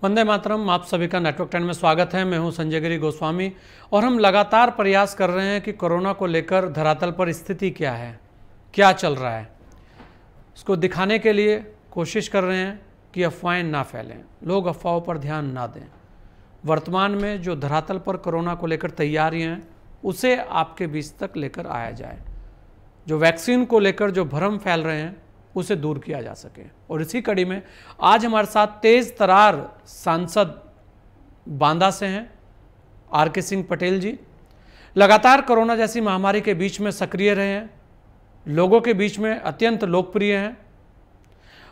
वंदे मातरम। आप सभी का नेटवर्क 10 में स्वागत है। मैं हूं संजय गिरी गोस्वामी और हम लगातार प्रयास कर रहे हैं कि कोरोना को लेकर धरातल पर स्थिति क्या है, क्या चल रहा है, उसको दिखाने के लिए कोशिश कर रहे हैं कि अफवाहें ना फैलें, लोग अफवाहों पर ध्यान ना दें। वर्तमान में जो धरातल पर कोरोना को लेकर तैयारियां हैं उसे आपके बीच तक लेकर आया जाए। जो वैक्सीन को लेकर जो भ्रम फैल रहे हैं उसे दूर किया जा सके। और इसी कड़ी में आज हमारे साथ तेज तरार सांसद बांदा से हैं आर.के. सिंह पटेल जी। लगातार कोरोना जैसी महामारी के बीच में सक्रिय रहे हैं, लोगों के बीच में अत्यंत लोकप्रिय हैं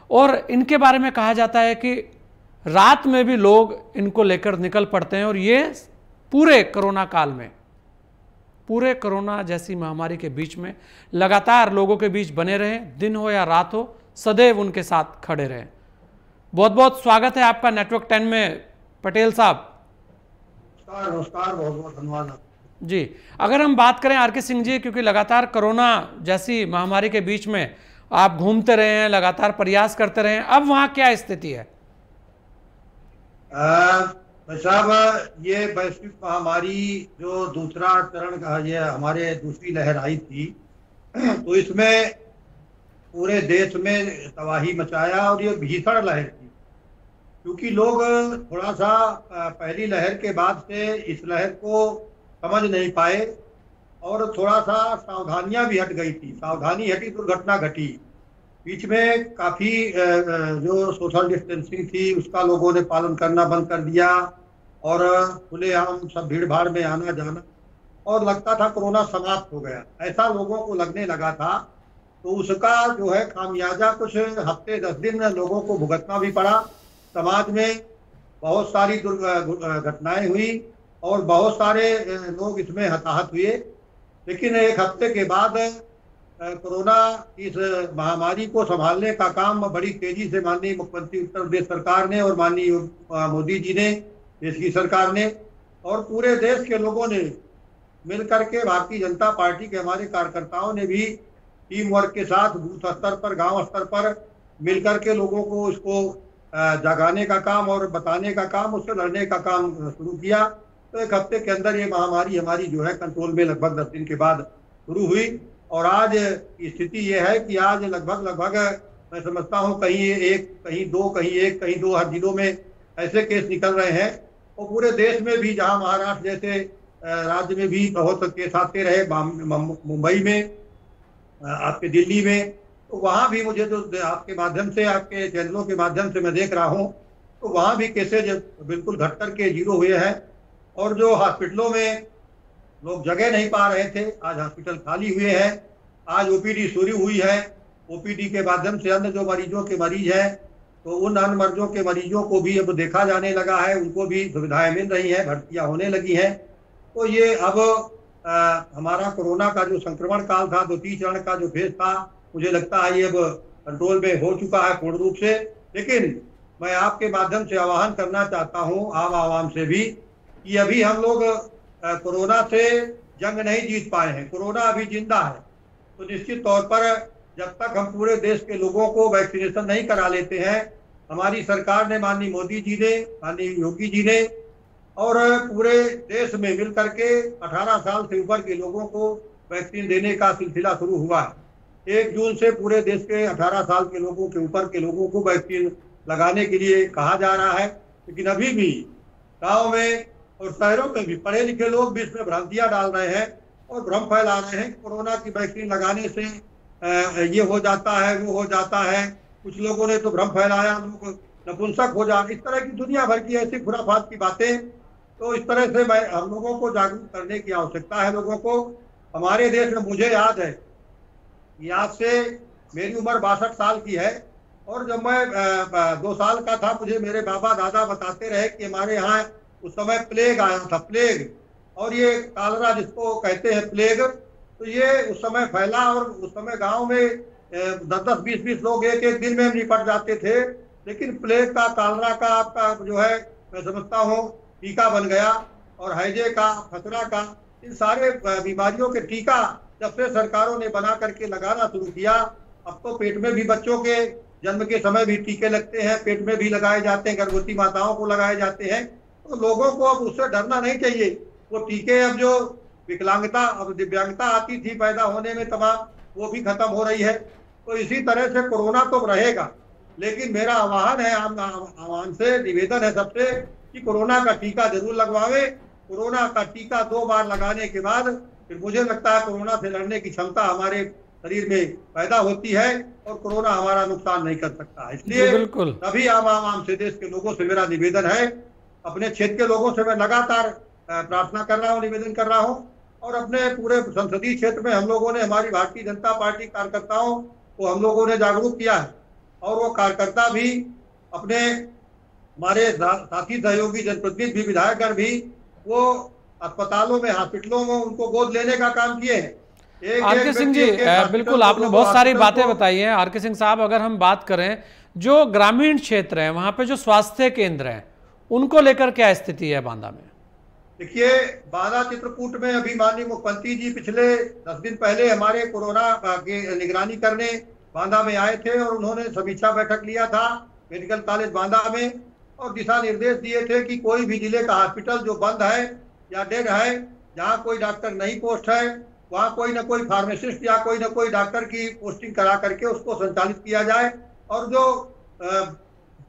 और इनके बारे में कहा जाता है कि रात में भी लोग इनको लेकर निकल पड़ते हैं। और ये पूरे कोरोना काल में, पूरे कोरोना जैसी महामारी के बीच में लगातार लोगों के बीच बने रहें, दिन हो या रात हो, सदैव उनके साथ खड़े रहें। बहुत बहुत स्वागत है आपका नेटवर्क 10 में पटेल साहब। नमस्कार, बहुत बहुत धन्यवाद जी। अगर हम बात करें आर.के. सिंह जी, क्योंकि लगातार कोरोना जैसी महामारी के बीच में आप घूमते रहे हैं, लगातार प्रयास करते रहे हैं, अब वहां क्या स्थिति है? साहब, ये वैश्विक महामारी जो दूसरा चरण का ये हमारे दूसरी लहर आई थी तो इसमें पूरे देश में तबाही मचाया और ये भीषण लहर थी, क्योंकि लोग थोड़ा सा पहली लहर के बाद से इस लहर को समझ नहीं पाए और थोड़ा सा सावधानियां भी हट गई थी। सावधानी हटी, दुर्घटना घटी। बीच में काफी जो सोशल डिस्टेंसिंग थी उसका लोगों ने पालन करना बंद कर दिया और खुलेआम सब भीड़ भाड़ में आना जाना, और लगता था कोरोना समाप्त हो गया, ऐसा लोगों को लगने लगा था। तो उसका जो है खामियाजा कुछ हफ्ते 10 दिन लोगों को भुगतना भी पड़ा। समाज में बहुत सारी घटनाएं हुई और बहुत सारे लोग इसमें हताहत हुए। लेकिन एक हफ्ते के बाद कोरोना इस महामारी को संभालने का काम बड़ी तेजी से माननीय मुख्यमंत्री उत्तर प्रदेश सरकार ने और माननीय मोदी जी ने, देश की सरकार ने और पूरे देश के लोगों ने मिलकर के, भारतीय जनता पार्टी के हमारे कार्यकर्ताओं ने भी टीम वर्क के साथ बूथ स्तर पर, गांव स्तर पर मिलकर के लोगों को इसको जगाने का काम और बताने का काम, उससे लड़ने का काम शुरू किया। तो एक हफ्ते के अंदर ये महामारी हमारी जो है कंट्रोल में लगभग 10 दिन के बाद शुरू हुई। और आज स्थिति ये है कि आज लगभग मैं समझता हूँ कहीं एक, कहीं दो, कहीं एक, कहीं दो, हर जिलों में ऐसे केस निकल रहे हैं। और पूरे देश में भी, जहाँ महाराष्ट्र जैसे राज्य में भी बहुत केस आते रहे, मुंबई में, आपके दिल्ली में, तो वहाँ भी मुझे जो आपके माध्यम से, आपके चैनलों के माध्यम से मैं देख रहा हूँ, तो वहाँ भी केसेज बिल्कुल घट करके जीरो हुए हैं। और जो हॉस्पिटलों में लोग जगह नहीं पा रहे थे, आज हॉस्पिटल खाली हुए हैं। आज ओपीडी शुरू हुई है। ओपीडी के माध्यम से अन्य जो मरीजों के मरीज हैं, तो उन अन्य मरीजों के मरीजों को भी अब देखा जाने लगा है, उनको भी सुविधाएं मिल रही हैं, भर्तियां होने लगी हैं। तो ये अब हमारा कोरोना का जो संक्रमण काल था, 2-3 चरण का जो फेज था, मुझे लगता है ये अब कंट्रोल में हो चुका है पूर्ण रूप से। लेकिन मैं आपके माध्यम से आह्वान करना चाहता हूँ आम आवाम से भी कि अभी हम लोग कोरोना से जंग नहीं जीत पाए हैं, कोरोना अभी जिंदा है। तो निश्चित तौर पर जब तक हम पूरे देश के लोगों को वैक्सीनेशन नहीं करा लेते हैं, हमारी सरकार ने, माननीय मोदी जी ने, माननीय योगी जी ने और पूरे देश में मिल करके 18 साल से ऊपर के लोगों को वैक्सीन देने का सिलसिला शुरू हुआ है। 1 जून से पूरे देश के 18 साल के लोगों के ऊपर के लोगों को वैक्सीन लगाने के लिए कहा जा रहा है। लेकिन अभी भी गाँव में और शहरों में भी पढ़े लिखे लोग भी इसमें भ्रांतियां डाल रहे हैं और भ्रम फैला रहे हैं। कोरोना की वैक्सीन लगाने से ये हो जाता है, वो हो जाता है। कुछ लोगों ने तो भ्रम फैलाया, लोग नपुंसक हो जाए, इस तरह की दुनिया भर की ऐसी खुराफात की बातें। तो इस तरह से हम लोगों को जागरूक करने की आवश्यकता है लोगों को। हमारे देश में, मुझे याद है कि आज से मेरी उम्र 62 साल की है और जब मैं 2 साल का था, मुझे मेरे बाबा दादा बताते रहे कि हमारे यहाँ उस समय प्लेग आया था, प्लेग, और ये कालरा जिसको कहते हैं प्लेग, तो ये उस समय फैला और उस समय गांव में 10-10, 20-20 लोग एक दिन में निपट जाते थे। लेकिन प्लेग का, कालरा का आपका जो है, मैं समझता हूँ टीका बन गया। और हैजे का, खसरा का, इन सारे बीमारियों के टीका जब से सरकारों ने बना करके लगाना शुरू किया, अब तो पेट में भी बच्चों के जन्म के समय भी टीके लगते हैं, पेट में भी लगाए जाते हैं, गर्भवती माताओं को लगाए जाते हैं। तो लोगों को अब उससे डरना नहीं चाहिए। वो टीके अब जो विकलांगता, अब दिव्यांगता आती थी पैदा होने में तमाम, वो भी खत्म हो रही है। तो इसी तरह से कोरोना तो रहेगा, लेकिन मेरा आह्वान है, आह्वान से निवेदन है सबसे कि कोरोना का टीका जरूर लगवावे। कोरोना का टीका 2 बार लगाने के बाद फिर मुझे लगता है कोरोना से लड़ने की क्षमता हमारे शरीर में पैदा होती है और कोरोना हमारा नुकसान नहीं कर सकता। इसलिए बिल्कुल सभी आम से देश के लोगों से मेरा निवेदन है, अपने क्षेत्र के लोगों से मैं लगातार प्रार्थना कर रहा हूँ, निवेदन कर रहा हूँ, और अपने पूरे संसदीय क्षेत्र में हम लोगों ने, हमारी भारतीय जनता पार्टी कार्यकर्ताओं को हम लोगों ने जागरूक किया है। और वो कार्यकर्ता भी अपने, हमारे साथी सहयोगी जनप्रतिनिधि भी, विधायकगण भी, वो अस्पतालों में, हॉस्पिटलों में उनको गोद लेने का काम किए हैं। आर के सिंह जी, बिल्कुल आपने बहुत सारी बातें बताई हैं। आर के सिंह साहब, अगर हम बात करें जो ग्रामीण क्षेत्र है वहां पे जो स्वास्थ्य केंद्र हैं, उनको लेकर क्या स्थिति है बांदा में? देखिए, बांदा चित्रकूट में अभी माननीय मुख्यमंत्री जी पिछले 10 दिन पहले हमारे कोरोना की निगरानी करने बांदा में आए थे और उन्होंने समीक्षा बैठक लिया था मेडिकल कॉलेज बांदा में, और दिशा निर्देश दिए थे कि कोई भी जिले का हॉस्पिटल जो बंद है या डेड है, जहाँ कोई डॉक्टर नहीं पोस्ट है, वहाँ कोई ना कोई फार्मासिस्ट या कोई ना कोई डॉक्टर की पोस्टिंग करा करके उसको संचालित किया जाए। और जो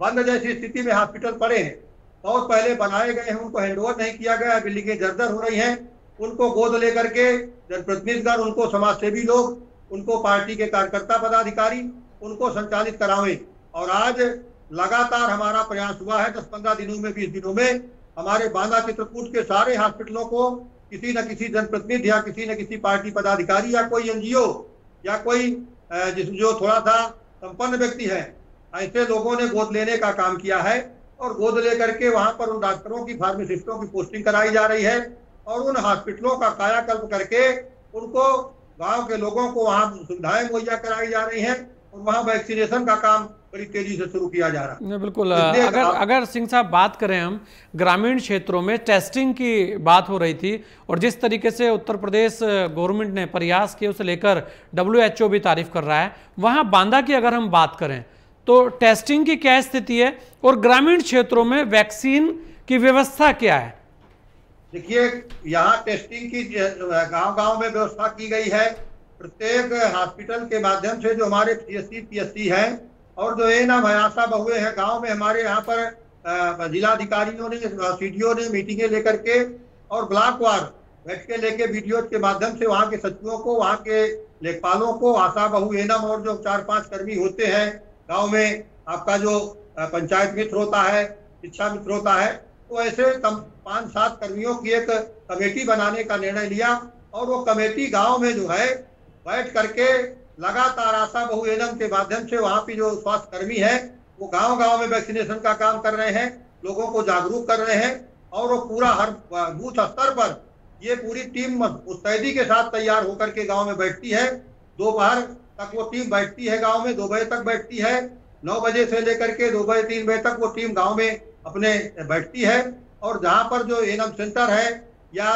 बंद जैसी स्थिति में हॉस्पिटल पड़े हैं, बहुत पहले बनाए गए हैं, उनको हैंडओवर नहीं किया गया, बिल्डिंगें जर्जर हो रही हैं, उनको गोद लेकर के जनप्रतिनिधिगण, उनको समाजसेवी लोग, उनको पार्टी के कार्यकर्ता पदाधिकारी उनको संचालित करावें। और आज लगातार हमारा प्रयास हुआ है 10-15 दिनों में, 20 दिनों में हमारे बांदा चित्रकूट के सारे हॉस्पिटलों को किसी न किसी जनप्रतिनिधि या किसी न किसी पार्टी पदाधिकारी या कोई एनजीओ या कोई जो थोड़ा सा संपन्न व्यक्ति है, ऐसे लोगों ने गोद लेने का काम किया है। और गोद लेकर के वहां पर उन डॉक्टरों की, फार्मासिस्टों की पोस्टिंग कराई जा रही है और उन हॉस्पिटलों का कायाकल्प करके उनको, गांव के लोगों को वहां सुविधाएं मुहैया कराई जा रही हैं और वहां वैक्सीनेशन का काम बड़ी तेजी से शुरू किया जा रहा है। बिल्कुल। अगर सिंह साहब बात करें, हम ग्रामीण क्षेत्रों में टेस्टिंग की बात हो रही थी और जिस तरीके से उत्तर प्रदेश गवर्नमेंट ने प्रयास किए उसे लेकर WHO भी तारीफ कर रहा है, वहां बांदा की अगर हम बात करें तो टेस्टिंग की क्या स्थिति है और ग्रामीण क्षेत्रों में वैक्सीन की व्यवस्था क्या है? देखिए, यहाँ टेस्टिंग की गांव-गांव में व्यवस्था की गई है। प्रत्येक हॉस्पिटल के माध्यम से जो हमारे CSC PSC हैं और जो ANM आशा बहुए हैं गांव में, हमारे यहाँ पर जिलाधिकारियों ने, CDO ने मीटिंगें लेकर के और ब्लॉक वार बैठ के लेके वीडियो के माध्यम से वहाँ के सचिवों को, वहाँ के लेखपालों को, आशा बहु, ANM और जो 4-5 कर्मी होते हैं गाँव में, आपका जो पंचायत मित्र होता है, शिक्षा मित्र होता है, तो ऐसे 5-7 कर्मियों की एक कमेटी बनाने का निर्णय लिया और वो कमेटी गांव में जो है बैठ करके लगातार आशा बहु ANM के माध्यम से वहाँ पे जो स्वास्थ्य कर्मी है वो गांव-गांव में वैक्सीनेशन का काम कर रहे हैं, लोगों को जागरूक कर रहे हैं। और वो पूरा हर बूथ स्तर पर ये पूरी टीम मुस्तैदी के साथ तैयार होकर के गाँव में बैठती है। दोपहर तक वो टीम बैठती है गाँव में, 2 बजे तक बैठती है, 9 बजे से लेकर के 2 बजे 3 बजे तक वो टीम गाँव में अपने बैठती है। और जहाँ पर जो ANM सेंटर है या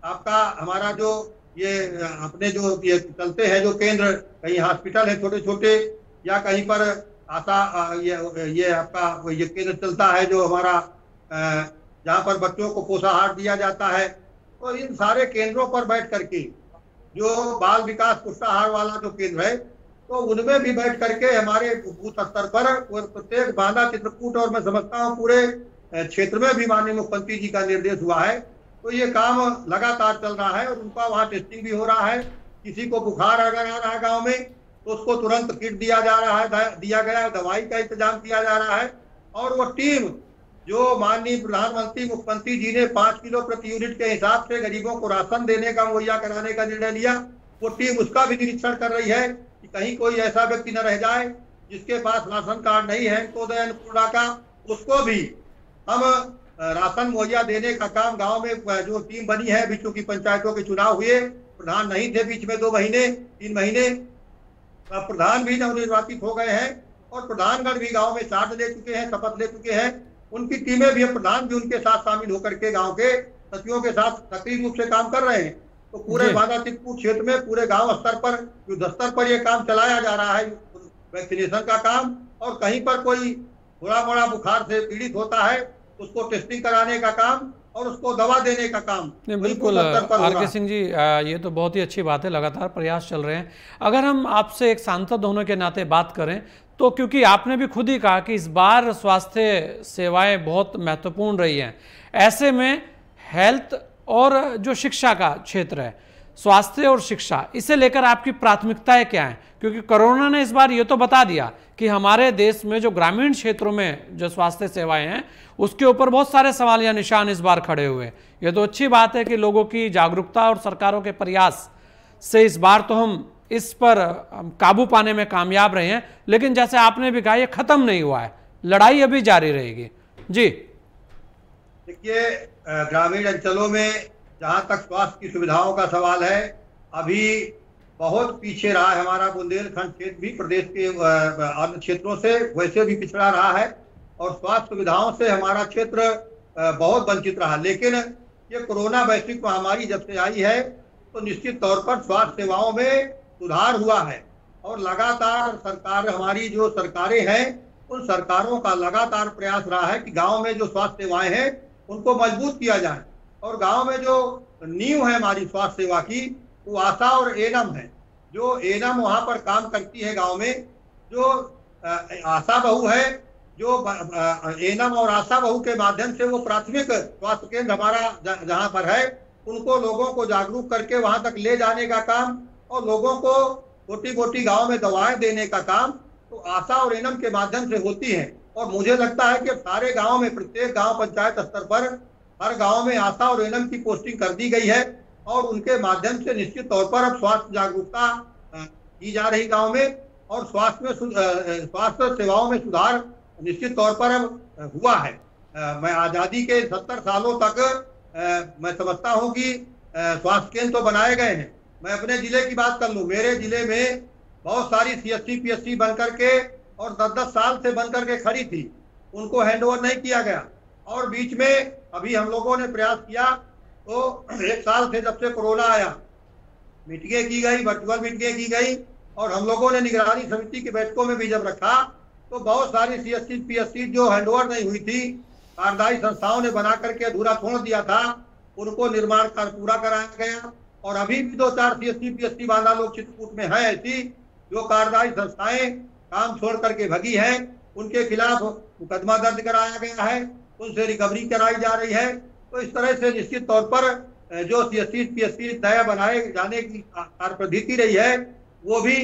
आपका हमारा जो ये अपने जो ये चलते हैं जो केंद्र, कहीं हॉस्पिटल है छोटे छोटे या कहीं पर आशा ये आपका ये केंद्र चलता है जो हमारा जहाँ पर बच्चों को पोषाहार दिया जाता है, तो इन सारे केंद्रों पर बैठ करके जो बाल विकास पुष्टाहार वाला जो केंद्र है, तो उनमें भी बैठ करके हमारे बूथ स्तर पर प्रत्येक बांदा चित्रकूट और मैं समझता हूँ पूरे क्षेत्र में भी माननीय मुख्यमंत्री जी का निर्देश हुआ है, तो ये काम लगातार चल रहा है और उनका वहाँ टेस्टिंग भी हो रहा है। किसी को बुखार अगर आ रहा है गाँव में तो उसको तुरंत किट दिया जा रहा है, दिया गया, दवाई का इंतजाम किया जा रहा है। और वो टीम जो माननीय प्रधानमंत्री मुख्यमंत्री जी ने 5 किलो प्रति यूनिट के हिसाब से गरीबों को राशन देने का, मुहैया कराने का निर्णय लिया, वो टीम उसका भी निरीक्षण कर रही है कि कहीं कोई ऐसा व्यक्ति न रह जाए जिसके पास राशन कार्ड नहीं है अंत्योदय अन्नपूर्णा का, उसको भी हम राशन मुहैया देने का काम गांव में जो टीम बनी है। बीच की पंचायतों के चुनाव हुए, प्रधान नहीं थे बीच में 2 महीने 3 महीने, प्रधान भी नवनिर्वाचित हो गए हैं और प्रधानगण भी गांव में चार्ज ले चुके हैं, शपथ ले चुके हैं। उनकी टीमें भी, प्रधान भी उनके साथ शामिल होकर के गांव के सचिवों के साथ सक्रिय रूप से काम कर रहे हैं। तो पूरे बांदा चित्रकूट क्षेत्र में पूरे गांव स्तर पर, युद्ध स्तर पर यह काम चलाया जा रहा है वैक्सीनेशन का काम, और कहीं पर कोई थोड़ा मोड़ा बुखार से पीड़ित होता है उसको टेस्टिंग कराने का काम और उसको दवा देने का काम। नहीं, बिल्कुल आर के सिंह जी, ये तो बहुत ही अच्छी बात है, लगातार प्रयास चल रहे हैं। अगर हम आपसे एक सांसद होने के नाते बात करें तो, क्योंकि आपने भी खुद ही कहा कि इस बार स्वास्थ्य सेवाएं बहुत महत्वपूर्ण रही हैं, ऐसे में हेल्थ और जो शिक्षा का क्षेत्र है, स्वास्थ्य और शिक्षा, इसे लेकर आपकी प्राथमिकताएं क्या हैं? क्योंकि कोरोना ने इस बार ये तो बता दिया कि हमारे देश में जो ग्रामीण क्षेत्रों में जो स्वास्थ्य सेवाएं हैं उसके ऊपर बहुत सारे सवाल या निशान इस बार खड़े हुए। ये तो अच्छी बात है कि लोगों की जागरूकता और सरकारों के प्रयास से इस बार तो हम इस पर काबू पाने में कामयाब रहे हैं, लेकिन जैसे आपने भी कहा ये खत्म नहीं हुआ है, लड़ाई अभी जारी रहेगी। जी देखिए, ग्रामीण अंचलों में जहां तक स्वास्थ्य की सुविधाओं का सवाल है, अभी बहुत पीछे रहा है हमारा बुंदेलखंड क्षेत्र भी, प्रदेश के अन्य क्षेत्रों से वैसे भी पिछड़ा रहा है और स्वास्थ्य सुविधाओं से हमारा क्षेत्र बहुत वंचित रहा। लेकिन ये कोरोना वैश्विक महामारी जब से आई है तो निश्चित तौर पर स्वास्थ्य सेवाओं में सुधार हुआ है और लगातार सरकार, हमारी जो सरकारें हैं उन सरकारों का लगातार प्रयास रहा है कि गांव में जो स्वास्थ्य सेवाएं हैं उनको मजबूत किया जाए। और गांव में जो नींव है हमारी स्वास्थ्य सेवा की, वो आशा और एनम है। जो एनम वहां पर काम करती है गांव में, जो आशा बहू है, जो एनम और आशा बहू के माध्यम से वो प्राथमिक स्वास्थ्य केंद्र हमारा जहां पर है उनको लोगों को जागरूक करके वहां तक ले जाने का काम और लोगों को छोटी मोटी गांव में दवाएं देने का काम तो आशा और एनम के माध्यम से होती है। और मुझे लगता है कि सारे गांव में, प्रत्येक गांव पंचायत स्तर पर हर गांव में आशा और एनम की पोस्टिंग कर दी गई है और उनके माध्यम से निश्चित तौर पर अब स्वास्थ्य जागरूकता की जा रही गांव में और स्वास्थ्य सेवाओं में सुधार निश्चित तौर पर अब हुआ है। मैं आज़ादी के 70 सालों तक मैं समझता हूं कि स्वास्थ्य केंद्र तो बनाए गए हैं। मैं अपने जिले की बात कर लूं, मेरे जिले में बहुत सारी CSC PSC बन करके और 10-10 साल से बन करके खड़ी थी, उनको हैंडओवर नहीं किया गया। और बीच में अभी हम लोगों ने प्रयास किया तो 1 साल से जब से कोरोना आया मीटिंगें की गई, वर्चुअल मीटिंगें की गई और हम लोगों ने निगरानी समिति की बैठकों में भी जब रखा तो बहुत सारी CSC PSC जो हैंडओवर नहीं हुई थी, कार्यदायी संस्थाओं ने बना करके अधूरा छोड़ दिया था, उनको निर्माण कार्य पूरा कराया गया। और अभी भी 2-4 CSC PSC बांदा लोग चित्रकूट में है ऐसी जो कार्यदायी संस्थाएं काम छोड़ करके भगी हैं, उनके खिलाफ मुकदमा दर्ज कराया गया है, उनसे रिकवरी कराई जा रही है। तो इस तरह से निश्चित तौर पर जो CSC PSC नया बनाए जाने की कार्य पद्धति रही है वो भी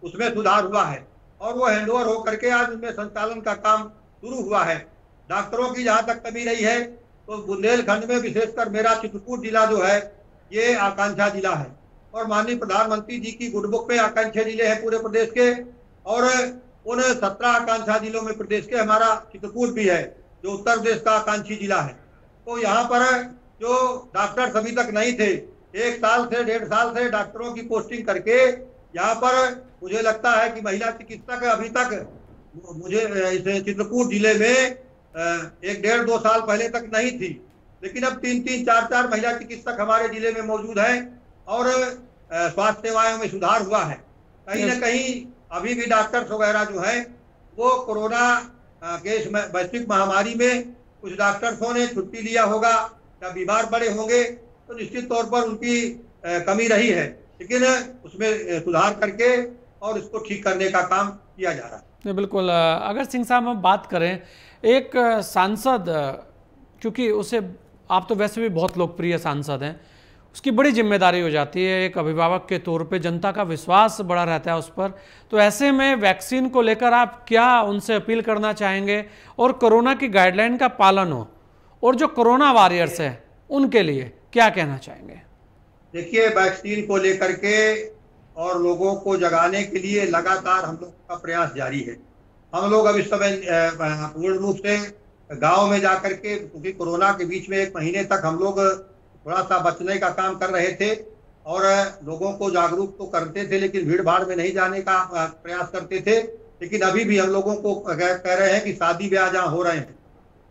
उसमें सुधार हुआ है और वो हैंडओवर होकर के आज उनमें संचालन का काम शुरू हुआ है। डॉक्टरों की जहाँ तक कमी रही है तो बुंदेलखंड में विशेषकर मेरा चित्रकूट जिला जो है ये आकांक्षा जिला है और माननीय प्रधानमंत्री जी की गुडबुक में आकांक्षा जिले हैं पूरे प्रदेश के और उन 17 आकांक्षा जिलों में प्रदेश के हमारा चित्रकूट भी है जो उत्तर प्रदेश का आकांक्षी जिला है। तो यहाँ पर जो डॉक्टर अभी तक नहीं थे, 1 साल से 1.5 साल से डॉक्टरों की पोस्टिंग करके यहाँ पर मुझे लगता है कि महिला चिकित्सक अभी तक मुझे इस चित्रकूट जिले में 1-1.5-2 साल पहले तक नहीं थी, लेकिन अब 3-3, 4-4 महिला चिकित्सक हमारे जिले में मौजूद हैं और स्वास्थ्य सेवाओं में सुधार हुआ है। कहीं ना कहीं अभी भी डॉक्टर्स वगैरह जो हैं वो कोरोना के इस वैश्विक महामारी में कुछ डॉक्टर्सों ने छुट्टी लिया होगा या बीमार पड़े होंगे तो निश्चित तौर पर उनकी कमी रही है, लेकिन उसमें सुधार करके और इसको ठीक करने का काम किया जा रहा है। बिल्कुल। अगर सिंह साहब हम बात करें, एक सांसद, क्योंकि उसे आप तो वैसे भी बहुत लोकप्रिय सांसद हैं, उसकी बड़ी जिम्मेदारी हो जाती है एक अभिभावक के तौर पे, जनता का विश्वास बड़ा रहता है उस पर। तो ऐसे में वैक्सीन को लेकर आप क्या उनसे अपील करना चाहेंगे और कोरोना की गाइडलाइन का पालन हो, और जो कोरोना वॉरियर्स है उनके लिए क्या कहना चाहेंगे? देखिए, वैक्सीन को लेकर के और लोगों को जगाने के लिए लगातार हम लोग का प्रयास जारी है। हम लोग अब इस समय पूर्ण रूप से गांव में जाकर के, क्योंकि कोरोना के बीच में 1 महीने तक हम लोग थोड़ा सा बचने का काम कर रहे थे और लोगों को जागरूक तो करते थे लेकिन भीड़ भाड़ में नहीं जाने का प्रयास करते थे। लेकिन अभी भी हम लोगों को कह रहे हैं कि शादी ब्याह जहाँ हो रहे हैं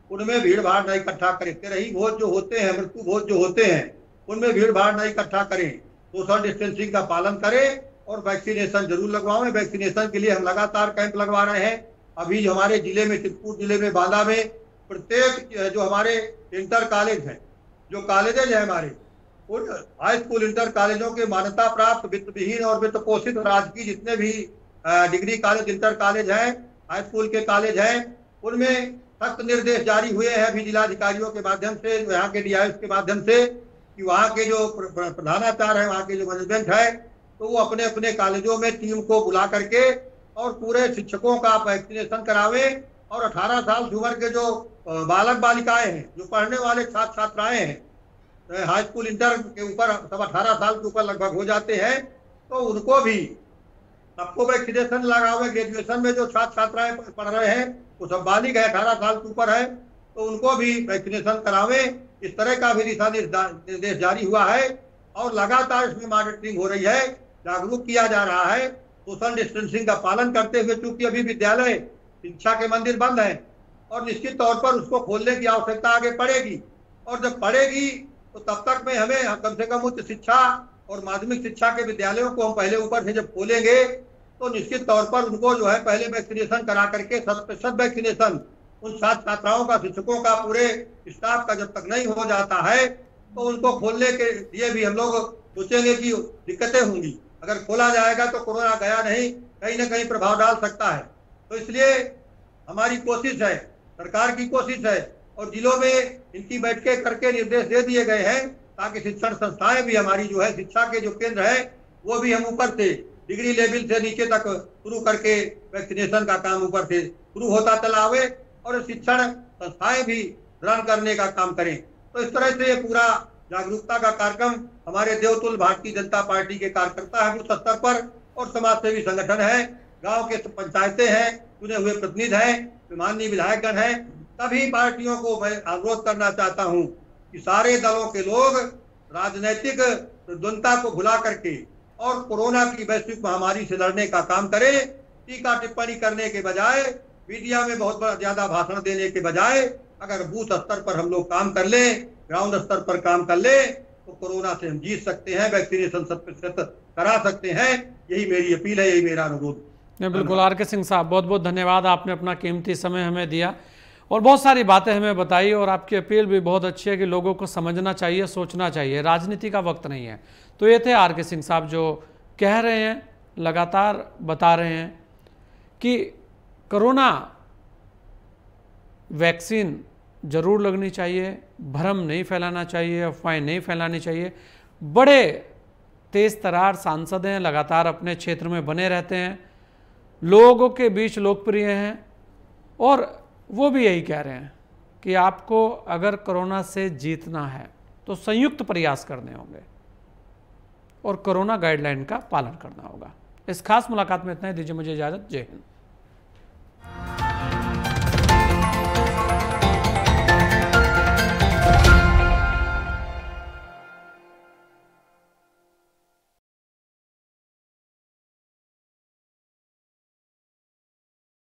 उनमें भीड़ भाड़ नहीं इकट्ठा करते, रही भोज जो होते हैं, मृत्यु भोज जो होते हैं, उनमें भीड़ भाड़ नहीं इकट्ठा करें, सोशल डिस्टेंसिंग का पालन करें और वैक्सीनेशन जरूर लगवाएं। वैक्सीनेशन के लिए हम लगातार कैंप लगवा रहे हैं। अभी हमारे जिले में, चित्रकूट जिले में, बांदा में, प्रत्येक जो हमारे इंटर कॉलेज हैं, जो कॉलेजेज हैं हमारे, उन हाई स्कूल इंटर कॉलेजों के मान्यता प्राप्त वित्त विहीन और वित्त पोषित राजकीय जितने भी डिग्री कॉलेज, इंटर कॉलेज हैं, हाई स्कूल के कॉलेज हैं, उनमें सख्त निर्देश जारी हुए हैं अभी जिलाधिकारियों के माध्यम से, यहाँ के डीआईएस के माध्यम से, कि वहाँ के जो प्रधानाचार्य है, वहाँ के जो मैनेजमेंट है, तो वो अपने अपने कॉलेजों में टीम को बुला करके और पूरे शिक्षकों का वैक्सीनेशन करावें। और 18 साल की उम्र के जो बालक बालिकाएं हैं, जो पढ़ने वाले छात्र छात्राएं हैं, हाई स्कूल इंटर के ऊपर सब 18 साल के ऊपर लगभग हो जाते हैं, तो उनको भी सबको वैक्सीनेशन लगावे। ग्रेजुएशन में जो छात्र छात्राएं पढ़ रहे हैं वो सब बालिग है, 18 साल के ऊपर है, तो उनको भी वैक्सीनेशन करावे। इस तरह का भी दिशा निर्देश जारी हुआ है और लगातार इसमें मॉनिटरिंग हो रही है, जागरूक किया जा रहा है। सोशल डिस्टेंसिंग का पालन करते हुए, चूंकि अभी विद्यालय, शिक्षा के मंदिर बंद हैं और निश्चित तौर पर उसको खोलने की आवश्यकता आगे पड़ेगी, और जब पड़ेगी तो तब तक में हमें कम से कम उच्च शिक्षा और माध्यमिक शिक्षा के विद्यालयों को हम पहले ऊपर से जब खोलेंगे तो निश्चित तौर पर उनको जो है पहले वैक्सीनेशन करा करके 100% वैक्सीनेशन उन छात्र छात्राओं का, शिक्षकों का, पूरे स्टाफ का जब तक नहीं हो जाता है तो उनको खोलने के लिए भी हम लोग सोचेंगे कि दिक्कतें होंगी। अगर खोला जाएगा तो कोरोना गया नहीं, कहीं ना कहीं प्रभाव डाल सकता है। तो इसलिए हमारी कोशिश है, सरकार की कोशिश है, और जिलों में इनकी बैठकें करके निर्देश दे दिए गए हैं ताकि शिक्षण संस्थाएं भी हमारी जो है, शिक्षा के जो केंद्र है, वो भी हम ऊपर से डिग्री लेवल से नीचे तक शुरू करके वैक्सीनेशन का काम ऊपर से शुरू होता चला आवे और शिक्षण संस्थाएं भी रन करने का काम करें। तो इस तरह से ये पूरा जागरूकता का कार्यक्रम हमारे देवतुल्य भारतीय जनता पार्टी के कार्यकर्ता है, बूथ स्तर पर, और समाज सेवी संगठन है, गांव के पंचायतें हैं, चुने हुए प्रतिनिधि हैं, माननीय विधायकगण हैं, सभी पार्टियों को मैं अनुरोध करना चाहता हूं कि सारे दलों के लोग राजनीतिक द्वंद्वता को भुला करके और कोरोना की वैश्विक महामारी से लड़ने का काम करें। टीका टिप्पणी करने के बजाय, मीडिया में बहुत ज्यादा भाषण देने के बजाय, अगर बूथ स्तर पर हम लोग काम कर लें, ग्राउंड स्तर पर काम कर लें, तो कोरोना से हम जीत सकते हैं, वैक्सीनेशन 100% करा सकते हैं। यही मेरी अपील है, यही मेरा अनुरोध। बिल्कुल आर.के. सिंह साहब, बहुत बहुत धन्यवाद, आपने अपना कीमती समय हमें दिया और बहुत सारी बातें हमें बताई, और आपकी अपील भी बहुत अच्छी है कि लोगों को समझना चाहिए, सोचना चाहिए, राजनीति का वक्त नहीं है। तो ये थे आर.के. सिंह साहब जो कह रहे हैं, लगातार बता रहे हैं कि कोरोना वैक्सीन जरूर लगनी चाहिए, भ्रम नहीं फैलाना चाहिए, अफवाहें नहीं फैलानी चाहिए। बड़े तेज तरार सांसद हैं, लगातार अपने क्षेत्र में बने रहते हैं, लोगों के बीच लोकप्रिय हैं, और वो भी यही कह रहे हैं कि आपको अगर कोरोना से जीतना है तो संयुक्त प्रयास करने होंगे और कोरोना गाइडलाइन का पालन करना होगा। इस खास मुलाकात में इतना ही, दीजिए मुझे इजाज़त। जय हिंद।